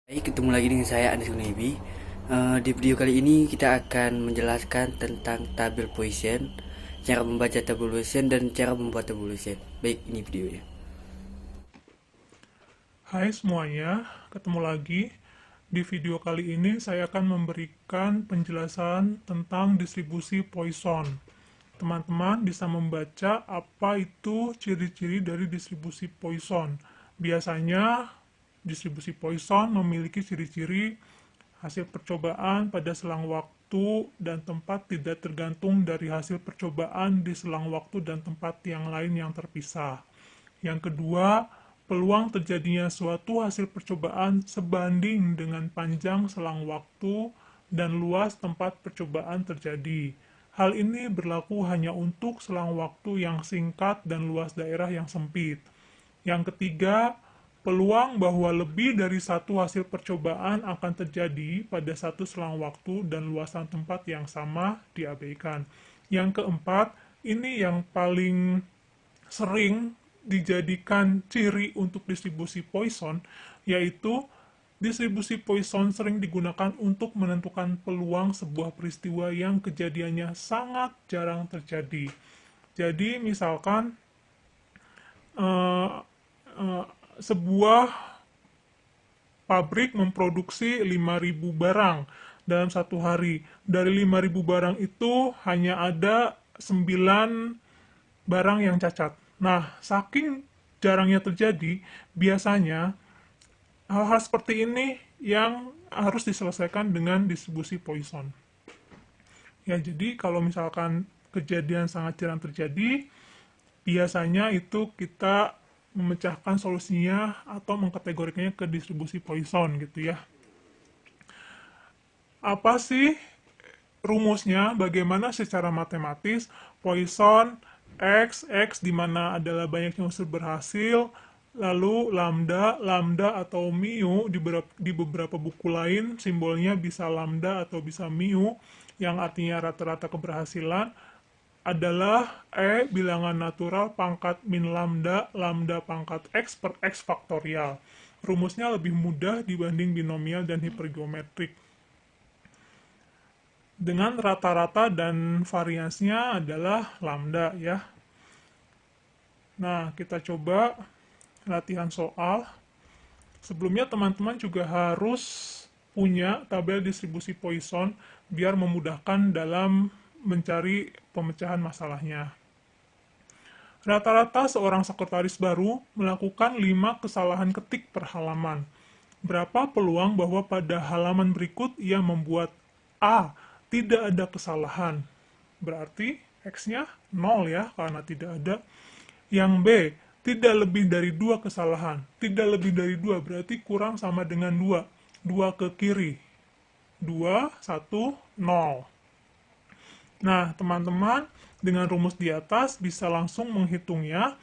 Baik, ketemu lagi dengan saya Anis Gunaidi. Di video kali ini kita akan menjelaskan tentang tabel Poisson, cara membaca tabel Poisson dan cara membuat tabel Poisson. Baik, ini videonya. Hai semuanya, ketemu lagi. Di video kali ini saya akan memberikan penjelasan tentang distribusi Poisson. Teman-teman bisa membaca apa itu ciri-ciri dari distribusi Poisson. Biasanya distribusi Poisson memiliki ciri-ciri hasil percobaan pada selang waktu dan tempat tidak tergantung dari hasil percobaan di selang waktu dan tempat yang lain yang terpisah. Yang kedua, peluang terjadinya suatu hasil percobaan sebanding dengan panjang selang waktu dan luas tempat percobaan terjadi. Hal ini berlaku hanya untuk selang waktu yang singkat dan luas daerah yang sempit. Yang ketiga, peluang bahwa lebih dari satu hasil percobaan akan terjadi pada satu selang waktu dan luasan tempat yang sama diabaikan. Yang keempat, ini yang paling sering dijadikan ciri untuk distribusi Poisson, yaitu distribusi Poisson sering digunakan untuk menentukan peluang sebuah peristiwa yang kejadiannya sangat jarang terjadi. Jadi misalkan eh, eh, sebuah pabrik memproduksi 5.000 barang dalam satu hari. Dari 5.000 barang itu hanya ada 9 barang yang cacat. Nah, saking jarangnya terjadi, biasanya hal-hal seperti ini yang harus diselesaikan dengan distribusi Poisson. Ya, jadi kalau misalkan kejadian sangat jarang terjadi, biasanya itu kita memecahkan solusinya atau mengkategorikannya ke distribusi Poisson gitu ya. Apa sih rumusnya? Bagaimana secara matematis Poisson X di mana adalah banyaknya unsur berhasil, lalu lambda atau mu di beberapa buku lain simbolnya bisa lambda atau bisa mu yang artinya rata-rata keberhasilan adalah bilangan natural pangkat min lambda pangkat x per x faktorial. Rumusnya lebih mudah dibanding binomial dan hipergeometrik. Dengan rata-rata dan variasinya adalah lambda ya. Nah, kita coba latihan soal. Sebelumnya teman-teman juga harus punya tabel distribusi Poisson biar memudahkan dalam mencari pemecahan masalahnya. Rata-rata seorang sekretaris baru melakukan 5 kesalahan ketik per halaman. Berapa peluang bahwa pada halaman berikut ia membuat A, tidak ada kesalahan. Berarti X-nya 0 ya, karena tidak ada. Yang B, tidak lebih dari 2 kesalahan. Tidak lebih dari 2 berarti kurang sama dengan 2. 2 ke kiri. 2, 1, 0. Nah, teman-teman, dengan rumus di atas bisa langsung menghitungnya.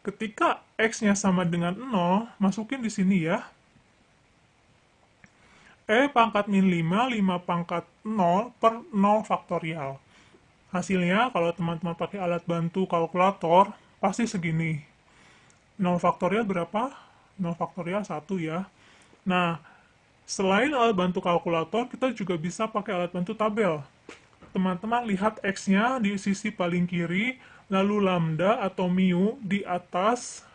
Ketika X-nya sama dengan 0, masukin di sini ya. Pangkat min 5, 5 pangkat 0 per 0 faktorial. Hasilnya, kalau teman-teman pakai alat bantu kalkulator, pasti segini. 0 faktorial berapa? 0 faktorial 1 ya. Nah, selain alat bantu kalkulator, kita juga bisa pakai alat bantu tabel. Teman-teman lihat X-nya di sisi paling kiri, lalu lambda atau mu di atas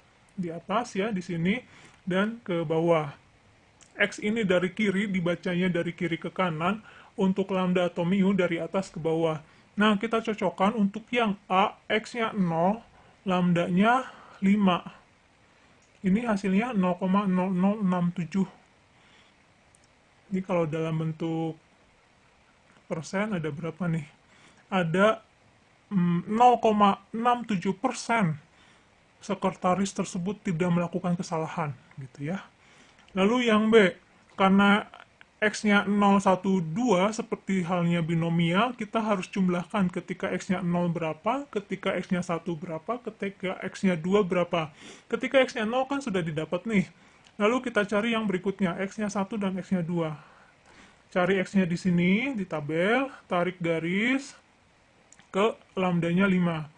ya, di sini, dan ke bawah. X ini dari kiri, dibacanya dari kiri ke kanan, untuk lambda atau mu dari atas ke bawah. Nah, kita cocokkan untuk yang A, X-nya 0, lambdanya 5. Ini hasilnya 0,0067. Ini kalau dalam bentuk persen ada berapa nih? Ada 0,67% sekretaris tersebut tidak melakukan kesalahan gitu ya. Lalu yang B, karena X-nya 0, 1, 2 seperti halnya binomial, kita harus jumlahkan ketika X-nya 0 berapa, ketika X-nya 1 berapa, ketika X-nya 2 berapa. Ketika X-nya 0 kan sudah didapat nih. Lalu kita cari yang berikutnya, X-nya 1 dan X-nya 2. Cari X-nya di sini, di tabel, tarik garis ke lambdanya 5.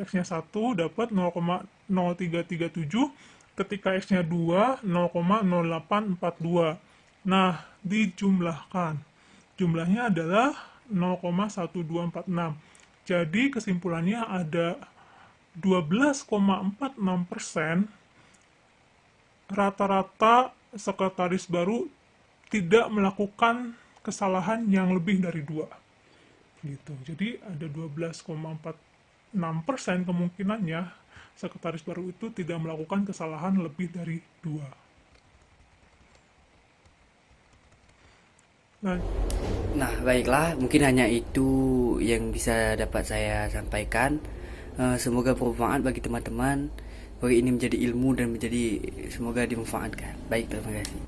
X-nya 1 dapat 0,0337, ketika X-nya 2, 0,0842. Nah, dijumlahkan. Jumlahnya adalah 0,1246. Jadi kesimpulannya ada 12,46% rata-rata sekretaris baru tidak melakukan kesalahan yang lebih dari 2. Gitu. Jadi ada 12,46% kemungkinannya sekretaris baru itu tidak melakukan kesalahan lebih dari 2. Nah, Nah, baiklah, mungkin hanya itu yang bisa dapat saya sampaikan. Semoga bermanfaat bagi teman-teman. Bagi ini menjadi ilmu dan semoga dimanfaatkan. Baik, terima kasih.